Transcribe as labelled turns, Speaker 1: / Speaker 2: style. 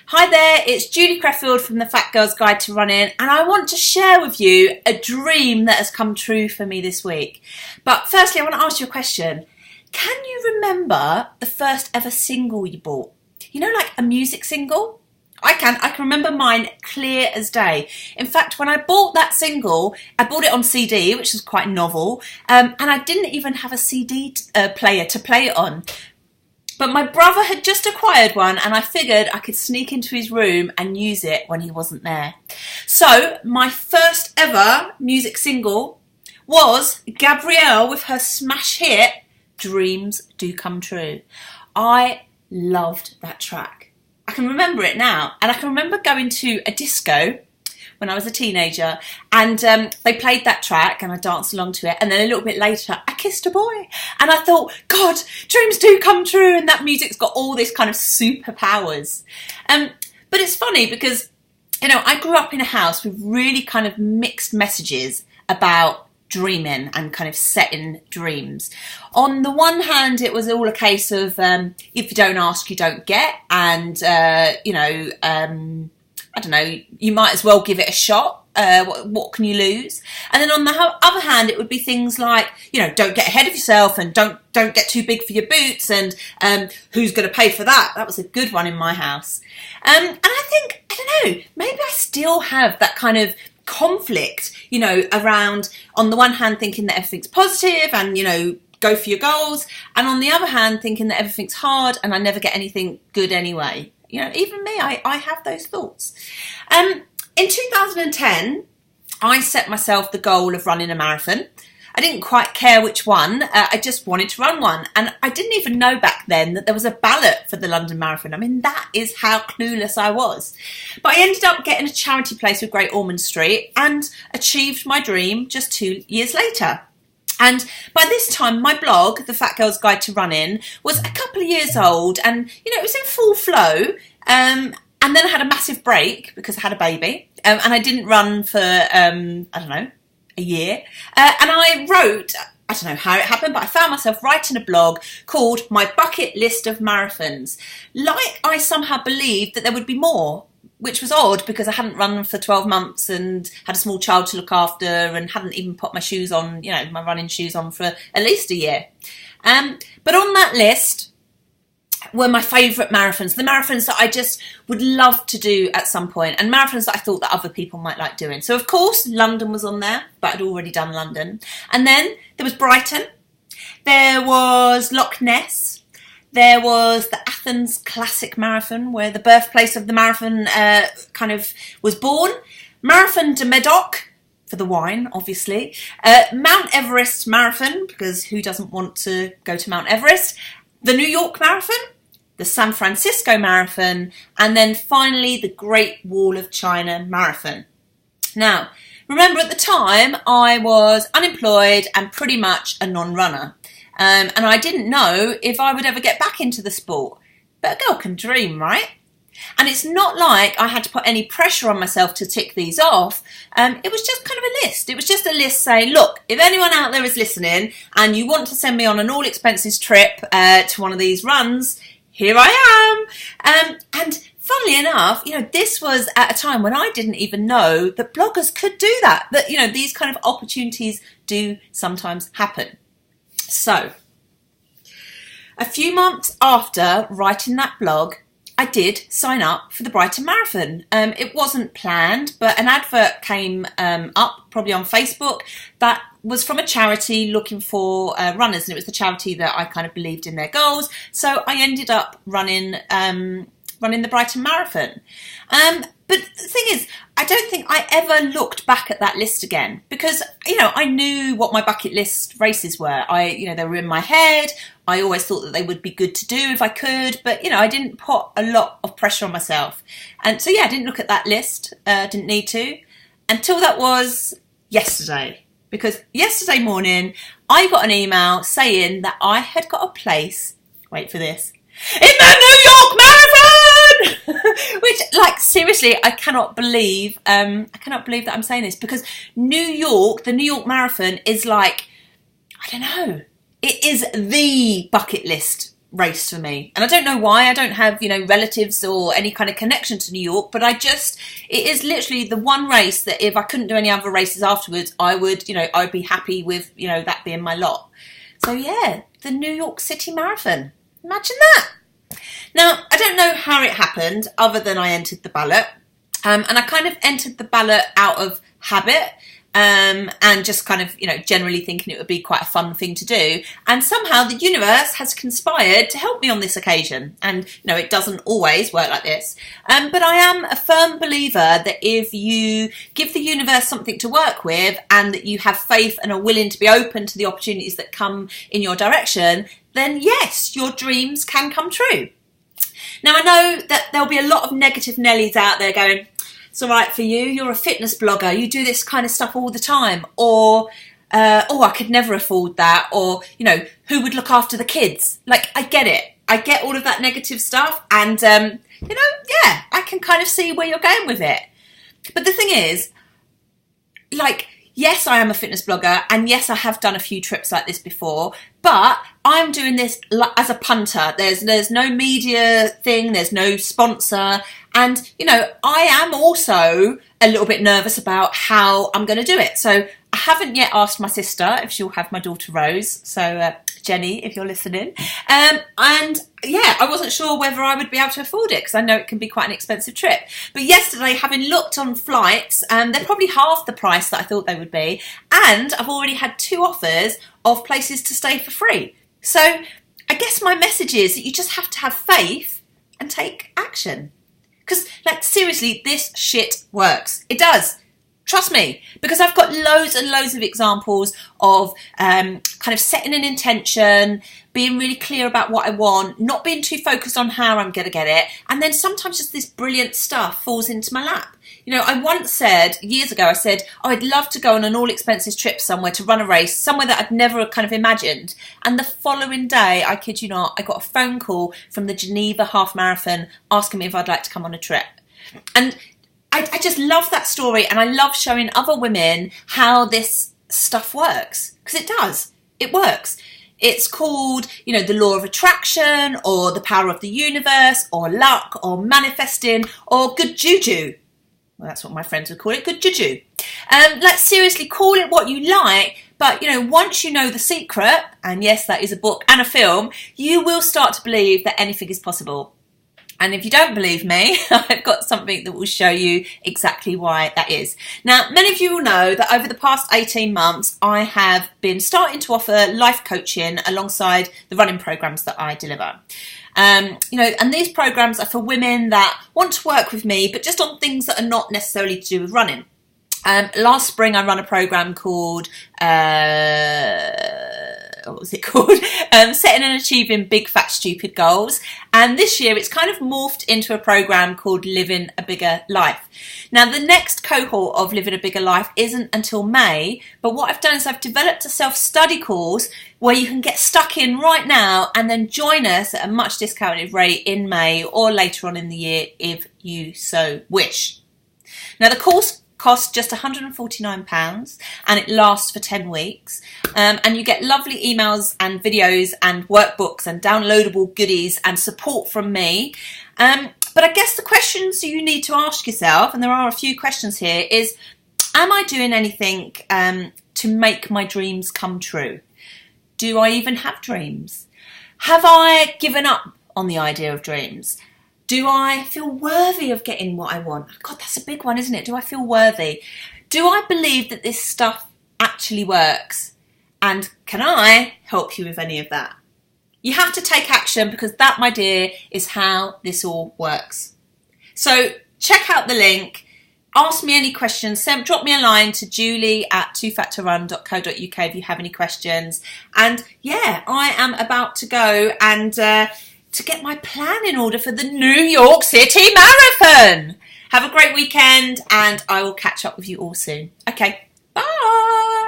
Speaker 1: Hi there, it's Julie Creffield from the Fat Girl's Guide to Running, and I want to share with you a dream that has come true for me this week. But firstly, I want to ask you a question. Can you remember the first ever single you bought? You know, like a music single? I can remember mine clear as day. In fact, when I bought that single, I bought it on CD, which was quite novel, and I didn't even have a CD player to play it on. But my brother had just acquired one, and I figured I could sneak into his room and use it when he wasn't there. So my first ever music single was Gabrielle with her smash hit, Dreams Do Come True. I loved that track. I can remember it now, and I can remember going to a disco when I was a teenager, and they played that track and I danced along to it, and then a little bit later I kissed a boy, and I thought, God, dreams do come true, and that music's got all this kind of superpowers. But it's funny because, you know, I grew up in a house with really kind of mixed messages about dreaming and kind of setting dreams. On the one hand, it was all a case of if you don't ask, you don't get, and I don't know, you might as well give it a shot. What can you lose? And then on the other hand, it would be things like, you know, don't get ahead of yourself, and don't get too big for your boots, and who's going to pay for that? That was a good one in my house. And I think, I don't know, maybe I still have that kind of conflict, you know, around on the one hand thinking that everything's positive and, you know, go for your goals, and on the other hand thinking that everything's hard and I never get anything good anyway. You know, even me, I have those thoughts. In 2010, I set myself the goal of running a marathon. I didn't quite care which one. I just wanted to run one. And I didn't even know back then that there was a ballot for the London Marathon. I mean, that is how clueless I was. But I ended up getting a charity place with Great Ormond Street and achieved my dream just 2 years later. And by this time, my blog, The Fat Girl's Guide to Running, was a couple of years old, and, you know, it was in full flow. And then I had a massive break because I had a baby, and I didn't run for, I don't know, a year. And I wrote, I don't know how it happened, but I found myself writing a blog called My Bucket List of Marathons. Like I somehow believed that there would be more, which was odd because I hadn't run for 12 months and had a small child to look after and hadn't even put my shoes on, you know, my running shoes on for at least a year. But on that list were my favourite marathons, the marathons that I just would love to do at some point, and marathons that I thought that other people might like doing. So, of course, London was on there, but I'd already done London. And then there was Brighton, there was Loch Ness, there was the Athens Classic Marathon, where the birthplace of the marathon kind of was born, Marathon de Medoc, for the wine, obviously, Mount Everest Marathon, because who doesn't want to go to Mount Everest, the New York Marathon, the San Francisco Marathon, and then finally the Great Wall of China Marathon. Now, remember at the time I was unemployed and pretty much a non-runner, and I didn't know if I would ever get back into the sport. But a girl can dream, right? And it's not like I had to put any pressure on myself to tick these off. It was just kind of a list. It was just a list saying, look, if anyone out there is listening and you want to send me on an all expenses trip to one of these runs, here I am. And funnily enough, you know, this was at a time when I didn't even know that bloggers could do that. That, you know, these kind of opportunities do sometimes happen. So, a few months after writing that blog, I did sign up for the Brighton Marathon. It wasn't planned, but an advert came up, probably on Facebook, that was from a charity looking for runners, and it was the charity that I kind of believed in their goals. So I ended up running the Brighton Marathon. But the thing is, I don't think I ever looked back at that list again because, you know, I knew what my bucket list races were. They were in my head. I always thought that they would be good to do if I could, but, you know, I didn't put a lot of pressure on myself. And so, yeah, I didn't look at that list, didn't need to, until that was yesterday. Because yesterday morning, I got an email saying that I had got a place, wait for this, in the New York Marathon! Which, like, seriously, I cannot believe that I'm saying this, because the New York Marathon is like, I don't know, it is the bucket list race for me. And I don't know why. I don't have, relatives or any kind of connection to New York, but it is literally the one race that if I couldn't do any other races afterwards, I would, I'd be happy with, that being my lot. So yeah, the New York City Marathon. Imagine that. Now, I don't know how it happened other than I entered the ballot. And I kind of entered the ballot out of habit. And just kind of, generally thinking it would be quite a fun thing to do. And somehow the universe has conspired to help me on this occasion. And, it doesn't always work like this. But I am a firm believer that if you give the universe something to work with and that you have faith and are willing to be open to the opportunities that come in your direction, then yes, your dreams can come true. Now, I know that there'll be a lot of negative Nellies out there going, it's all right for you, you're a fitness blogger, you do this kind of stuff all the time, or I could never afford that, or who would look after the kids? Like, I get it, I get all of that negative stuff, and yeah, I can kind of see where you're going with it. But the thing is, yes, I am a fitness blogger, and yes, I have done a few trips like this before, but I'm doing this as a punter. There's no media thing, there's no sponsor, and, I am also a little bit nervous about how I'm going to do it. So I haven't yet asked my sister if she'll have my daughter Rose, so Jenny, if you're listening. And yeah, I wasn't sure whether I would be able to afford it because I know it can be quite an expensive trip. But yesterday, having looked on flights, they're probably half the price that I thought they would be. And I've already had 2 offers of places to stay for free. So I guess my message is that you just have to have faith and take action. Because, seriously, this shit works. It does. Trust me, because I've got loads and loads of examples of kind of setting an intention, being really clear about what I want, not being too focused on how I'm going to get it, and then sometimes just this brilliant stuff falls into my lap. I once said, years ago, I'd love to go on an all-expenses trip somewhere to run a race, somewhere that I'd never kind of imagined. And the following day, I kid you not, I got a phone call from the Geneva Half Marathon asking me if I'd like to come on a trip. And I just love that story, and I love showing other women how this stuff works, because it does. It works. It's called, the law of attraction, or the power of the universe, or luck, or manifesting, or good juju. Well, that's what my friends would call it, good juju. Seriously, call it what you like, but, once you know the secret, and yes, that is a book and a film, you will start to believe that anything is possible. And if you don't believe me, I've got something that will show you exactly why that is. Now, many of you will know that over the past 18 months, I have been starting to offer life coaching alongside the running programs that I deliver. And these programs are for women that want to work with me, but just on things that are not necessarily to do with running. Last spring, I ran a program called, what was it called? Setting and Achieving Big Fat Stupid Goals. And this year, it's kind of morphed into a program called Living a Bigger Life. Now, the next cohort of Living a Bigger Life isn't until May, but what I've done is I've developed a self-study course where you can get stuck in right now and then join us at a much discounted rate in May or later on in the year if you so wish. Now, the course costs just £149 and it lasts for 10 weeks. And you get lovely emails and videos and workbooks and downloadable goodies and support from me. But I guess the questions you need to ask yourself, and there are a few questions here, is, am I doing anything to make my dreams come true? Do I even have dreams? Have I given up on the idea of dreams? Do I feel worthy of getting what I want? God, that's a big one, isn't it? Do I feel worthy? Do I believe that this stuff actually works? And can I help you with any of that? You have to take action, because that, my dear, is how this all works. So check out the link. Ask me any questions. Drop me a line to julie@twofat2run.co.uk if you have any questions. And yeah, I am about to go and to get my plan in order for the New York City Marathon. Have a great weekend, and I will catch up with you all soon. Okay, bye.